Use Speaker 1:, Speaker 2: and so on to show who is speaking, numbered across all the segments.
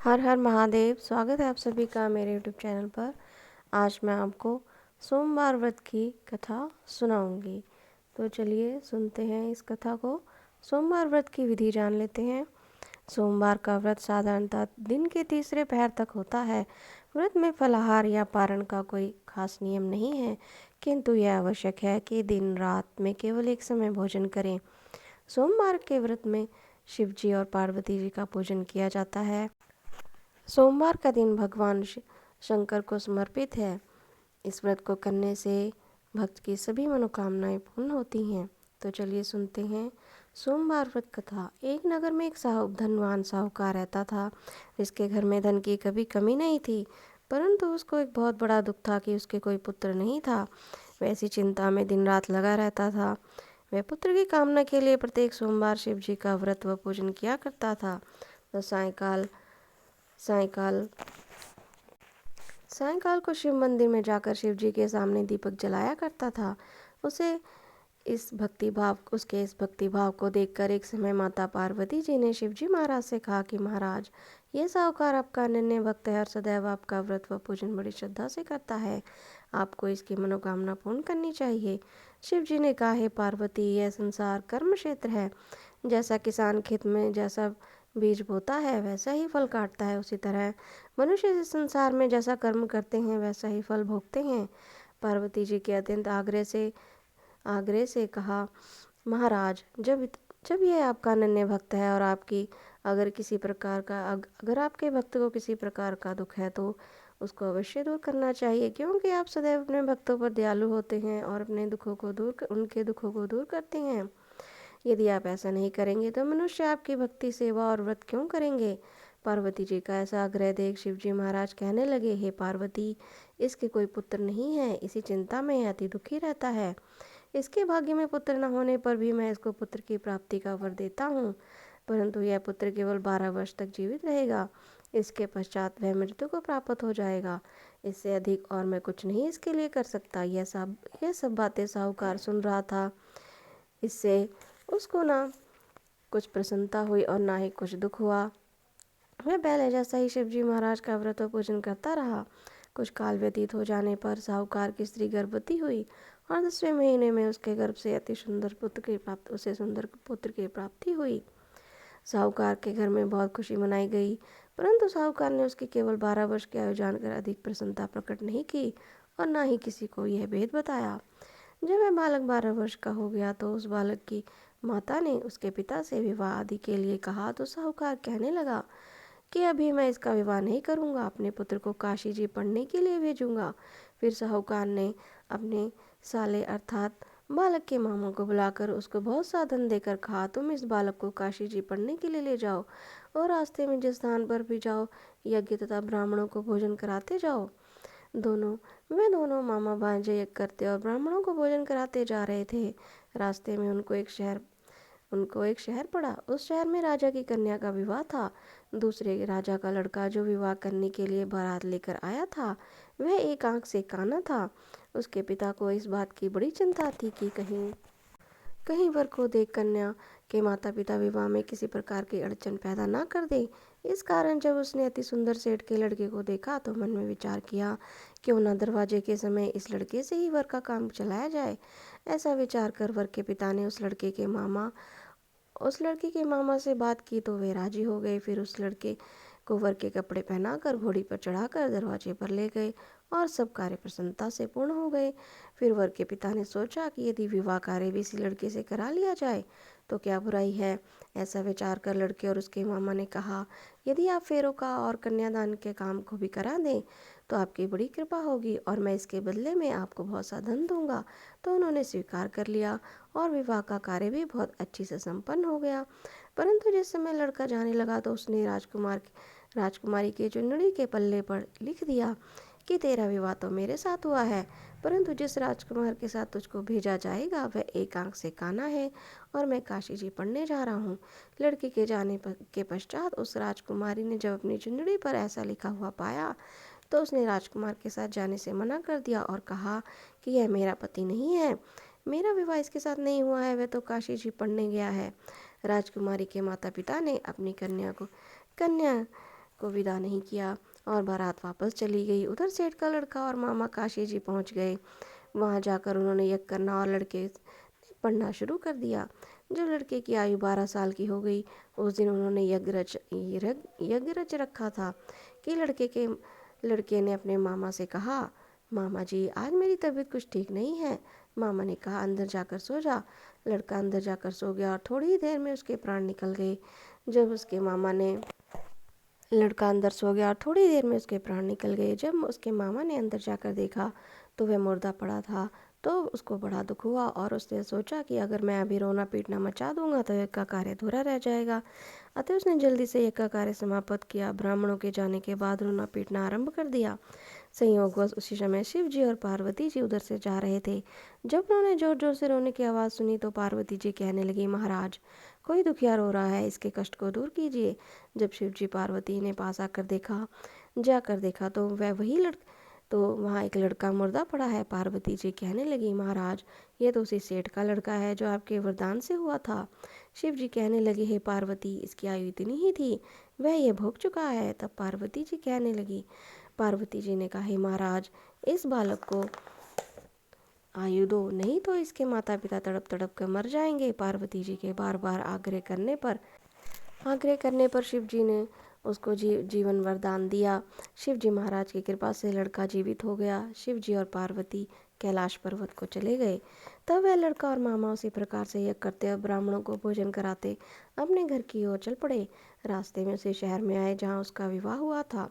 Speaker 1: हर हर महादेव। स्वागत है आप सभी का मेरे यूट्यूब चैनल पर। आज मैं आपको सोमवार व्रत की कथा सुनाऊंगी। तो चलिए सुनते हैं इस कथा को। सोमवार व्रत की विधि जान लेते हैं। सोमवार का व्रत साधारणतः दिन के तीसरे पहर तक होता है। व्रत में फलाहार या पारण का कोई खास नियम नहीं है, किंतु यह आवश्यक है कि दिन रात में केवल एक समय भोजन करें। सोमवार के व्रत में शिव जी और पार्वती जी का पूजन किया जाता है। सोमवार का दिन भगवान शंकर को समर्पित है। इस व्रत को करने से भक्त की सभी मनोकामनाएं पूर्ण होती हैं। तो चलिए सुनते हैं सोमवार व्रत कथा। एक नगर में एक धनवान साहूकार रहता था, जिसके घर में धन की कभी कमी नहीं थी, परंतु उसको एक बहुत बड़ा दुख था कि उसके कोई पुत्र नहीं था। वह ऐसी चिंता में दिन रात लगा रहता था। वह पुत्र की कामना के लिए प्रत्येक सोमवार शिव जी का व्रत व पूजन किया करता था। तो सायंकाल सायंकाल को शिव मंदिर में जाकर शिव जी के सामने दीपक जलाया करता था। उसके इस भक्ति भाव को देखकर एक समय माता पार्वती जी ने शिव जी महाराज से कहा कि महाराज, ये साहूकार आपका अनन्य भक्त है और सदैव आपका व्रत व पूजन बड़ी श्रद्धा से करता है। आपको इसकी मनोकामना पूर्ण करनी चाहिए। शिव जी ने कहा, हे पार्वती, यह संसार कर्म क्षेत्र है। जैसा किसान खेत में जैसा बीज बोता है वैसा ही फल काटता है, उसी तरह मनुष्य इस संसार में जैसा कर्म करते हैं वैसा ही फल भोगते हैं। पार्वती जी के अत्यंत आग्रह से कहा, महाराज, जब यह आपका अनन्य भक्त है और अगर आपके भक्त को किसी प्रकार का दुख है तो उसको अवश्य दूर करना चाहिए, क्योंकि आप सदैव अपने भक्तों पर दयालु होते हैं और उनके दुखों को दूर करते हैं। यदि आप ऐसा नहीं करेंगे तो मनुष्य आपकी भक्ति, सेवा और व्रत क्यों करेंगे। पार्वती जी का ऐसा आग्रह देख शिव जी महाराज कहने लगे, हे पार्वती, इसके कोई पुत्र नहीं है, इसी चिंता में अति दुखी रहता है। इसके भाग्य में पुत्र न होने पर भी मैं इसको पुत्र की प्राप्ति का वर देता हूँ, परंतु यह पुत्र केवल 12 वर्ष तक जीवित रहेगा। इसके पश्चात वह मृत्यु को प्राप्त हो जाएगा। इससे अधिक और मैं कुछ नहीं इसके लिए कर सकता। यह सब बातें साहूकार सुन रहा था। इससे उसको ना कुछ प्रसन्नता हुई और ना ही कुछ दुख हुआ। वह पहले जैसा ही शिव जी महाराज का व्रत पूजन करता रहा। कुछ काल व्यतीत हो जाने पर साहूकार की स्त्री गर्भवती हुई और 10वें महीने में उसके गर्भ से सुंदर पुत्र की प्राप्ति हुई। साहूकार के घर में बहुत खुशी मनाई गई, परंतु साहूकार ने उसकी केवल 12 वर्ष की आयु जानकर अधिक प्रसन्नता प्रकट नहीं की और ना ही किसी को यह भेद बताया। जब वह बालक 12 वर्ष का हो गया तो उस बालक की माता ने उसके पिता से विवाह आदि के लिए कहा, तो साहूकार कहने लगा कि अभी मैं इसका विवाह नहीं करूंगा, अपने पुत्र को काशी जी पढ़ने के लिए भेजूंगा। फिर साहूकार ने अपने साले अर्थात बालक के मामा को बुलाकर उसको बहुत सा धन देकर कहा, तुम इस बालक को काशी जी पढ़ने के लिए ले जाओ और रास्ते में जिस स्थान पर भी जाओ यज्ञ तथा ब्राह्मणों को भोजन कराते जाओ। वे दोनों मामा भांजे यज्ञ करते और ब्राह्मणों को भोजन कराते जा रहे थे। रास्ते में उनको एक शहर पड़ा। उस शहर में राजा की कन्या का विवाह था। दूसरे राजा का लड़का जो विवाह करने के लिए बारात लेकर आया था, वह एक आंख से काना था। उसके पिता को इस बात की बड़ी चिंता थी कि कहीं वर को देख कन्या के माता पिता विवाह में किसी प्रकार की अड़चन पैदा ना कर दे। इस कारण जब उसने अति सुंदर सेठ के लड़के को देखा तो मन में विचार किया, क्यों ना दरवाजे के समय इस लड़के से ही वर का काम चलाया जाए। ऐसा विचार कर वर के पिता ने उस लड़के के मामा से बात की तो वे राजी हो गए। फिर उस लड़के को वर के कपड़े पहनाकर घोड़ी पर चढ़ाकर दरवाजे पर ले गए और सब कार्य प्रसन्नता से पूर्ण हो गए। फिर वर के पिता ने सोचा कि यदि विवाह कार्य भी इसी लड़के से करा लिया जाए तो क्या बुराई है। ऐसा विचार कर लड़के और उसके मामा ने कहा, यदि आप फेरों का और कन्यादान के काम को भी करा दें तो आपकी बड़ी कृपा होगी और मैं इसके बदले में आपको बहुत सा धन दूंगा। तो उन्होंने स्वीकार कर लिया और विवाह का कार्य भी बहुत अच्छी से संपन्न हो गया। परंतु जिस समय लड़का जाने लगा तो उसने राजकुमारी के चुनरी के पल्ले पर लिख दिया कि तेरा विवाह तो मेरे साथ हुआ है, परंतु जिस राजकुमार के साथ तुझको भेजा जाएगा वह एक आंख से काना है और मैं काशी जी पढ़ने जा रहा हूँ। लड़के के के पश्चात उस राजकुमारी ने जब अपनी चुनरी पर ऐसा लिखा हुआ पाया तो उसने राजकुमार के साथ जाने से मना कर दिया और कहा कि यह मेरा पति नहीं है, मेरा विवाह इसके साथ नहीं हुआ है, वह तो काशी जी पढ़ने गया है। राजकुमारी के माता पिता ने अपनी कन्या को विदा नहीं किया और बारात वापस चली गई। उधर सेठ का लड़का और मामा काशी जी पहुंच गए। वहां जाकर उन्होंने यज्ञ करना और लड़के ने पढ़ना शुरू कर दिया। जब लड़के की आयु 12 साल की हो गई, उस दिन उन्होंने यज्ञ रच रखा था कि लड़के ने अपने मामा से कहा, मामा जी आज मेरी तबीयत कुछ ठीक नहीं है। मामा ने कहा, अंदर जाकर सो जा। लड़का अंदर जाकर सो गया और थोड़ी ही देर में उसके प्राण निकल गए। जब उसके मामा ने लड़का अंदर सो गया और थोड़ी देर में उसके प्राण निकल गए। जब उसके मामा ने अंदर जाकर देखा तो वह मुर्दा पड़ा था। तो उसको बड़ा दुख हुआ और उसने सोचा कि अगर मैं अभी रोना पीटना मचा दूंगा तो यज्ञ का कार्य अधूरा रह जाएगा। अतः उसने जल्दी से यज्ञ का कार्य समाप्त किया। ब्राह्मणों के जाने के बाद रोना पीटना आरंभ कर दिया। संयोगवश उसी समय शिव जी और पार्वती जी उधर से जा रहे थे। जब उन्होंने जोर जोर से रोने की आवाज़ सुनी तो पार्वती जी कहने लगी, महाराज कोई दुखिया रो रहा है, इसके कष्ट को दूर कीजिए। जब शिव जी पार्वती ने पास जाकर देखा तो वहाँ एक लड़का मुर्दा पड़ा है। पार्वती जी कहने लगी, महाराज ये तो उसी सेठ का लड़का है जो आपके वरदान से हुआ था। शिव जी कहने लगे, हे पार्वती इसकी आयु इतनी ही थी, वह ये भोग चुका है। तब पार्वती जी ने कहा, हे महाराज इस बालक को आयु दो, नहीं तो इसके माता पिता तड़प तड़प कर मर जाएंगे। पार्वती जी के बार बार आग्रह करने पर शिव जी ने उसको जीवन वरदान दिया। शिव जी महाराज की कृपा से लड़का जीवित हो गया। शिव जी और पार्वती कैलाश पर्वत को चले गए। तब वह लड़का और मामा उसी प्रकार से यज्ञ करते और ब्राह्मणों को भोजन कराते अपने घर की ओर चल पड़े। रास्ते में उसी शहर में आए जहाँ उसका विवाह हुआ था।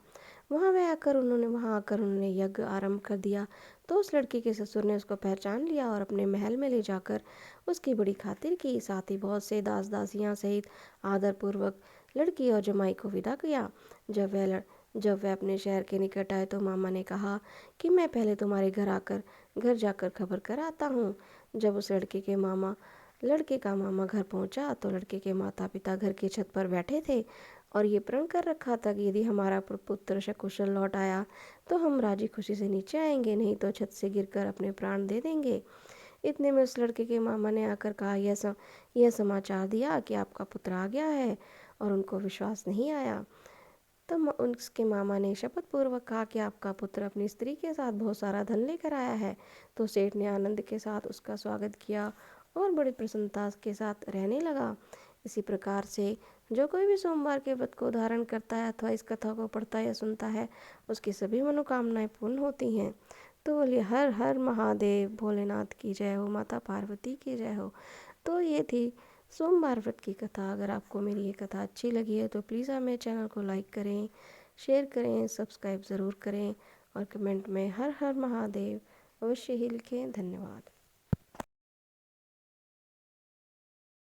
Speaker 1: वहाँ आकर उन्होंने यज्ञ आरंभ कर दिया। तो उस लड़की के ससुर ने उसको पहचान लिया और अपने महल में ले जाकर उसकी बड़ी खातिर की। साथ ही बहुत से दास दासियां सहित आदरपूर्वक लड़की और जमाई को विदा किया। जब वह अपने शहर के निकट आए तो मामा ने कहा कि मैं पहले तुम्हारे घर जाकर खबर कर आता हूँ। जब उस लड़के का मामा घर पहुंचा तो लड़के के माता पिता घर की छत पर बैठे थे और ये प्रण कर रखा था कि यदि हमारा पुत्र सकुशल लौट आया तो हम राजी खुशी से नीचे आएंगे, नहीं तो छत से गिरकर अपने प्राण दे देंगे। इतने में उस लड़के के मामा ने आकर कहा, यह समाचार दिया कि आपका पुत्र आ गया है। और उनको विश्वास नहीं आया। तब उसके मामा ने शपथ पूर्वक कहा कि आपका पुत्र अपनी स्त्री के साथ बहुत सारा धन लेकर आया है। तो सेठ ने आनंद के साथ उसका स्वागत किया और बड़ी प्रसन्नता के साथ रहने लगा। इसी प्रकार से जो कोई भी सोमवार के व्रत को धारण करता है अथवा इस कथा को पढ़ता या सुनता है, उसकी सभी मनोकामनाएं पूर्ण होती हैं। तो बोलिए हर हर महादेव, भोलेनाथ की जय हो, माता पार्वती की जय हो। तो ये थी सोमवार व्रत की कथा। अगर आपको मेरी ये कथा अच्छी लगी है तो प्लीज़ आप मेरे चैनल को लाइक करें, शेयर करें, सब्सक्राइब ज़रूर करें और कमेंट में हर हर महादेव अवश्य ही लिखें। धन्यवाद।